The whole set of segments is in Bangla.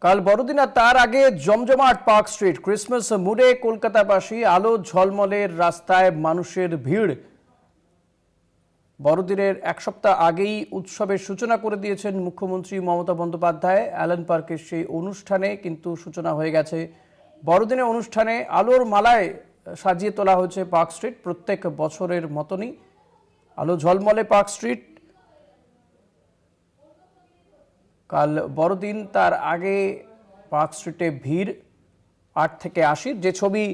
কাল বড়দিন আর তার আগে জমজমাট পার্ক স্ট্রিট ক্রিসমাস মুডে কলকাতাবাসী আলো ঝলমলের রাস্তায় মানুষের ভিড়। বড়দিনের এক সপ্তাহ আগেই উৎসবের সূচনা করে দিয়েছেন মুখ্যমন্ত্রী মমতা বন্দ্যোপাধ্যায়। অ্যালেন পার্কের সেই অনুষ্ঠানে কিন্তু সূচনা হয়ে গেছে। বড়দিনের অনুষ্ঠানে আলোর মালায় সাজিয়ে তোলা হয়েছে পার্ক স্ট্রিট। প্রত্যেক বছরের মতনই আলো ঝলমলে পার্ক স্ট্রিট। কাল বড়দিন তার আগে পার্ক স্ট্রিটে ভিড় ৮ থেকে ৮০ যে ছবি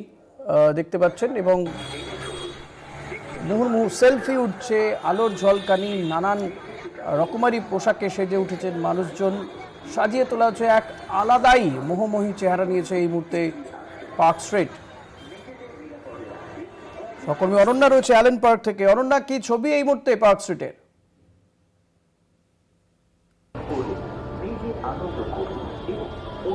দেখতে পাচ্ছেন, এবং মুহুর্মুহু সেলফি উঠছে, আলোর ঝলকানি, নানান রকমারি পোশাকে সেজে উঠেছেন মানুষজন। সাজিয়ে তোলা হচ্ছে এক আলাদাই মোহময়ী চেহারা নিয়েছে এই মুহূর্তে পার্ক স্ট্রিট। সহকর্মী অনন্যা রয়েছে অ্যালেন পার্ক থেকে। অনন্যা, কি ছবি এই মুহূর্তে পার্ক স্ট্রিটের?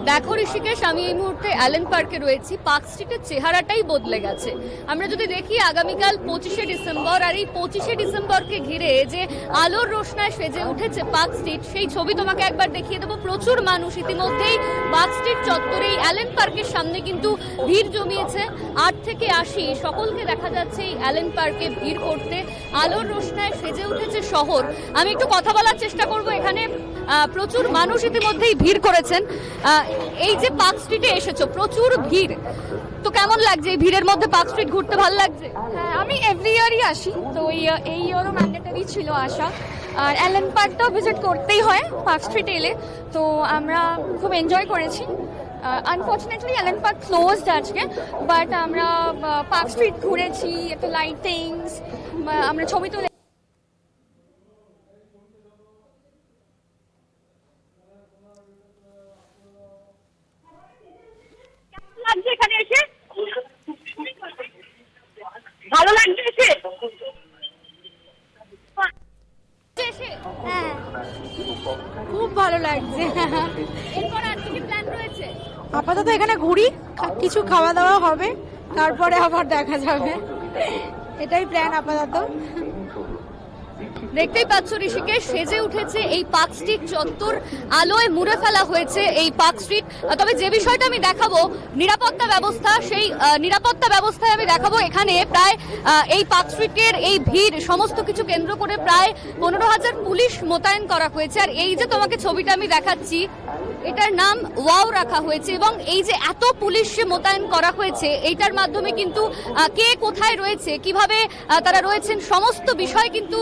দেখো ঋষিকেশ, আমি এই মুহূর্তে অ্যালেন পার্কে রয়েছি। পার্ক স্ট্রিটের চেহারাটাই বদলে গেছে। আমরা যদি দেখি আগামীকাল 25শে ডিসেম্বর, আর এই 25শে ডিসেম্বরকে ঘিরে যে আলোর রোশনায় সেজে উঠেছে পার্ক স্ট্রিট, সেই ছবি তোমাকে একবার দেখিয়ে দেবো। প্রচুর মানুষ ইতিমধ্যেই পার্ক স্ট্রিট চত্বরে অ্যালেন পার্কের সামনে কিন্তু ভিড় জমিয়েছে। ৮ থেকে ৮০ সকলকে দেখা যাচ্ছে এই অ্যালেন পার্কে ভিড় করতে। আলোর রোশনায় সেজে উঠেছে শহর। আমি একটু কথা বলার চেষ্টা করব। এখানে প্রচুর মানুষ ইতিমধ্যেই ভিড় করেছেন। এই যে পার্ক স্ট্রিটে এসেছো, প্রচুর ভিড়, তো কেমন লাগছে এই ভিড়ের মধ্যে পার্ক স্ট্রিট ঘুরতে? ভালো লাগছে? হ্যাঁ, আমি এভরি ইয়ারই আসি, তো এই ইয়ারও ম্যান্ডেটরি ছিল আসা। আর অ্যালেন পার্কটাও ভিজিট করতেই হয় পার্ক স্ট্রিট এলে, তো আমরা খুব এনজয় করেছি। আনফর্চুনেটলি অ্যালেন পার্ক ক্লোজড আজকে, বাট আমরা পার্ক স্ট্রিট ঘুরেছি, একটু লাইটিংস, আমরা ছবি তুলে। এখানে এসে ভালো লাগছে এসে। হ্যাঁ, খুব ভালো লাগছে। এরপর আর কি প্ল্যান রয়েছে? আপাতত এখানে ঘুরি, কিছু খাওয়া দাওয়া হবে, তারপরে আবার দেখা যাবে। এটাই প্ল্যান আপাতত। দেখতেই পাচ্ছ ঋষিকেশ, সেজে উঠেছে এই পার্ক স্ট্রিট চত্বর, আলোয় মুড়ে ফেলা হয়েছে এই পার্ক স্ট্রিট। তবে যে বিষয়টা আমি দেখাবো নিরাপত্তা ব্যবস্থা, সেই নিরাপত্তা ব্যবস্থায় আমি দেখাবো এখানে প্রায় এই পার্ক স্ট্রিটের এই ভিড় সমস্ত কিছু কেন্দ্র করে প্রায় 15,000 পুলিশ মোতায়েন করা হয়েছে। আর এই যে তোমাকে ছবিটা আমি দেখাচ্ছি, এটার নাম ওয়াও রাখা হয়েছে, এবং এই যে এত পুলিশ মোতায়েন করা হয়েছে, এইটার মাধ্যমে কিন্তু কে কোথায় রয়েছে, কিভাবে তারা রয়েছেন, সমস্ত বিষয় কিন্তু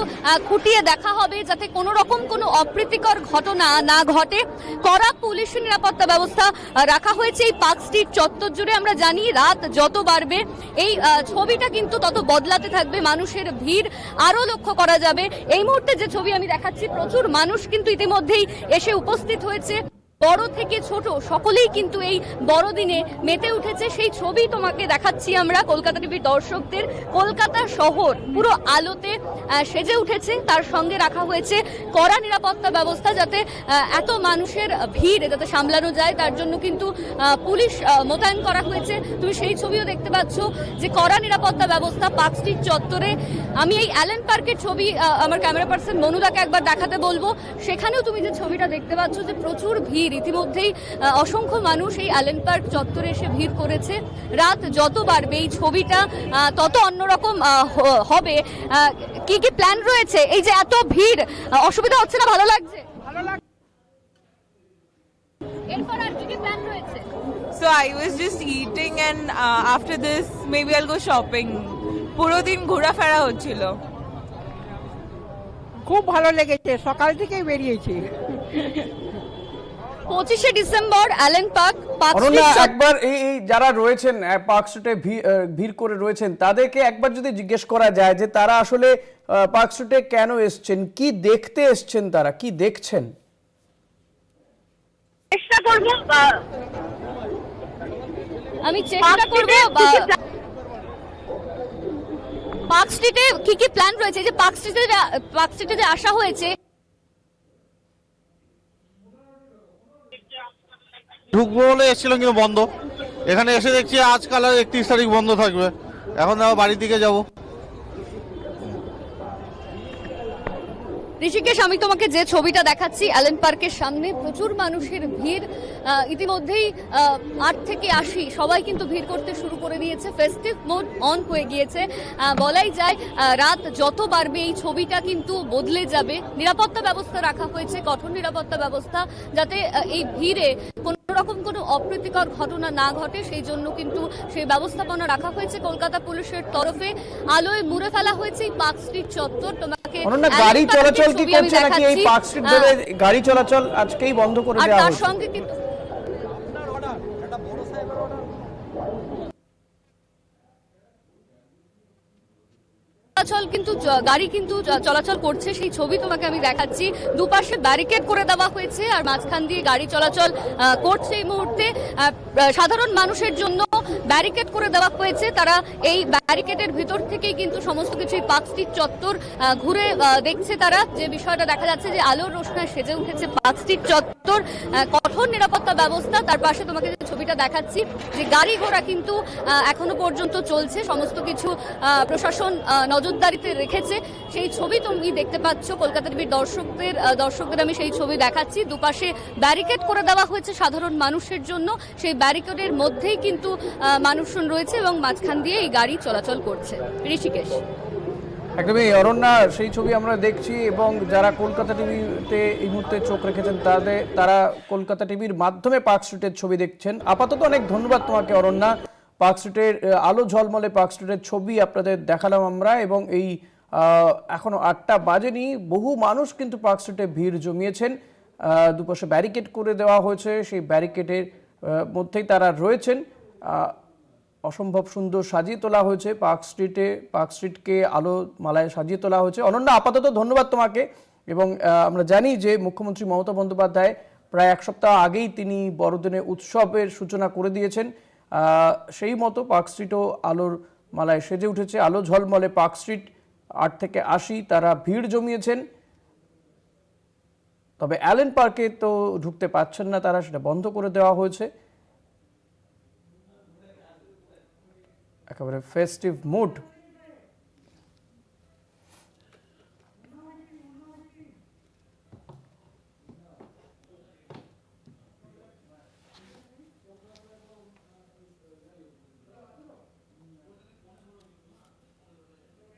খুঁটিয়ে দেখা হবে, যাতে কোনো রকম কোনো অপ্রীতিকর ঘটনা না ঘটে। কড়া পুলিশ নিরাপত্তা ব্যবস্থা রাখা হয়েছে এই পার্ক স্ট্রিট চত্বর জুড়ে। আমরা জানি রাত যত বাড়বে এই ছবিটা কিন্তু তত বদলাতে থাকবে, মানুষের ভিড় আরো লক্ষ্য করা যাবে। এই মুহূর্তে যে ছবি আমি দেখাচ্ছি, প্রচুর মানুষ কিন্তু ইতিমধ্যেই এসে উপস্থিত হয়েছে। বড় থেকে ছোট সকলেই কিন্তু এই বড়দিনে মেতে উঠেছে। সেই ছবি তোমাকে দেখাচ্ছি আমরা কলকাতা টিভির দর্শকদের। কলকাতা শহর পুরো আলোতে সেজে উঠেছে, তার সঙ্গে রাখা হয়েছে কড়া নিরাপত্তা ব্যবস্থা, যাতে এত মানুষের ভিড় যাতে সামলানো যায়, তার জন্য কিন্তু পুলিশ মোতায়েন করা হয়েছে। তুমি সেই ছবিও দেখতে পাচ্ছ যে কড়া নিরাপত্তা ব্যবস্থা পার্ক স্ট্রিট চত্বরে। আমি এই অ্যালেন পার্কের ছবি আমার ক্যামেরা পার্সন মনুদাকে একবার দেখাতে বলবো। সেখানেও তুমি যে ছবিটা দেখতে পাচ্ছ যে প্রচুর ভিড়, ইতিমধ্যেই অসংখ্য মানুষ এই অ্যালেন পার্ক চত্বরে এসে ভিড় করেছে। রাত যত বাড়বে এই ছবিটা তত অন্যরকম হবে। কি কি প্ল্যান রয়েছে? এই যে এত ভিড়, অসুবিধা হচ্ছে না? ভালো লাগছে? এরপর আর কি কি প্ল্যান রয়েছে? So I was just eating and after this maybe I'll go shopping. পুরো দিন ঘোরাফেরা হচ্ছিল। খুব ভালো লেগেছে, সকাল থেকেই বেরিয়েছি। 25শে ডিসেম্বর অ্যালেন পার্ক একবার এই যারা রয়েছেন পার্ক স্ট্রিটে ভিড় করে রয়েছেন, তাদেরকে একবার যদি জিজ্ঞেস করা যায় যে তারা আসলে পার্ক স্ট্রিটে কেন এসছেন, কি দেখতে এসছেন, তারা কি দেখছেন? চেষ্টা করবো আমি চেষ্টা করবো পার্ক স্ট্রিটে কি কি প্ল্যান রয়েছে। যে পার্ক স্ট্রিটে যে আসা হয়েছে, ঢুকবো বলে এসেছিলাম কিন্তু বন্ধ। এখানে এসে দেখছি আজকাল আর 31 তারিখ বন্ধ থাকবে। এখন বাড়ির দিকে যাব। ঋষিকেশ, আমি তোমাকে যে ছবিটা দেখাচ্ছি অ্যালেন পার্কের সামনে প্রচুর মানুষের ভিড়। ইতিমধ্যেই 8 থেকে 80 সবাই কিন্তু ভিড় করতে শুরু করে দিয়েছে। ফেস্টিভ মোড অন হয়ে গিয়েছে। বলাই যায় রাত যত বাড়বে এই ছবিটা কিন্তু বদলে যাবে। নিরাপত্তা ব্যবস্থা রাখা হয়েছে, কঠোর নিরাপত্তা ব্যবস্থা, যাতে এই ভিড়ে কোনো রকম কোনো অপ্রীতিকর ঘটনা না ঘটে, সেই জন্য কিন্তু সেই ব্যবস্থাপনা রাখা হয়েছে কলকাতা পুলিশের তরফে। আলোয় মুড়ে ফেলা হয়েছে এই পার্ক স্ট্রিট চত্বর। তোমাকে অনন্যা, গাড়ি চলাচল কি করছে নাকি এই পার্ক স্ট্রিট ধরে গাড়ি চলাচল আজকেই বন্ধ করে আর দেওয়া তার হয়েছে? সঙ্গে কিন্তু গাড়ি কিন্তু চলাচল করছে, সেই ছবি তোমাকে আমি দেখাচ্ছি। দুপাশে ব্যারিকেড করে দেওয়া হয়েছে আর মাঝখান দিয়ে গাড়ি চলাচল করছে এই মুহূর্তে। সাধারণ মানুষের জন্য ব্যারিকেড করে দেওয়া হয়েছে, তারা এই ব্যারিকেডের ভিতর থেকেই কিন্তু সমস্ত কিছু পার্ক স্ট্রিট চত্বর ঘুরে দেখছে। তারা যে বিষয়টা দেখা যাচ্ছে যে আলোর রোশনায় সেজে উঠেছে পার্ক স্ট্রিট চত্বর, কঠোর নিরাপত্তা ব্যবস্থা। তার পাশে তোমাকে যে ছবিটা দেখাচ্ছি যে গাড়ি ঘোড়া কিন্তু এখনো পর্যন্ত চলছে, সমস্ত কিছু প্রশাসন নজরদারিতে রেখেছে। সেই ছবি তুমি দেখতে পাচ্ছ কলকাতা টিভির দর্শকদের আমি সেই ছবি দেখাচ্ছি। দুপাশে ব্যারিকেড করে দেওয়া হয়েছে সাধারণ মানুষের জন্য, সেই ব্যারিকেডের মধ্যেই কিন্তু মানুষজন রয়েছে এবং মাঝখান দিয়ে এই গাড়ি চলাচল করছে। ঋষিকেশ, একদমই অরণ্যা, সেই ছবি আমরা দেখছি এবং যারা কলকাতা টিভিতে এই মুহূর্তে চোখ রেখেছেন তারা কলকাতা টিভির মাধ্যমে পার্ক স্ট্রিটের ছবি দেখছেন। আপাতত অনেক ধন্যবাদ তোমাকে অরণ্যা। পার্ক স্ট্রিটের আলো ঝলমলে পার্ক স্ট্রিটের ছবি আপনাদের দেখালাম আমরা, এবং এই এখনো 8টা বাজেনি, বহু মানুষ কিন্তু পার্ক স্ট্রিটে ভিড় জমিয়েছেন। দুপাশে ব্যারিকেড করে দেওয়া হয়েছে, সেই ব্যারিকেডের মধ্যেই তারা রয়েছেন। অসম্ভব সুন্দর সাজিয়ে তোলা হয়েছে পার্ক স্ট্রিটকে আলো মালায় সাজিয়ে তোলা হয়েছে। অনন্যা, আপাতত ধন্যবাদ তোমাকে। এবং আমরা জানি যে মুখ্যমন্ত্রী মমতা বন্দ্যোপাধ্যায় প্রায় 1 সপ্তাহ আগেই তিনি বড়দিনে উৎসবের সূচনা করে দিয়েছেন। সেই মতো পার্ক স্ট্রিটও আলোর মালায় সেজে উঠেছে। আলো ঝলমলে পার্ক স্ট্রিট, 8 থেকে 80 তারা ভিড় জমিয়েছেন। তবে অ্যালেন পার্কে তো ঢুকতে পারছেন না তারা, সেটা বন্ধ করে দেওয়া হয়েছে। একেবারে ফেস্টিভ মুড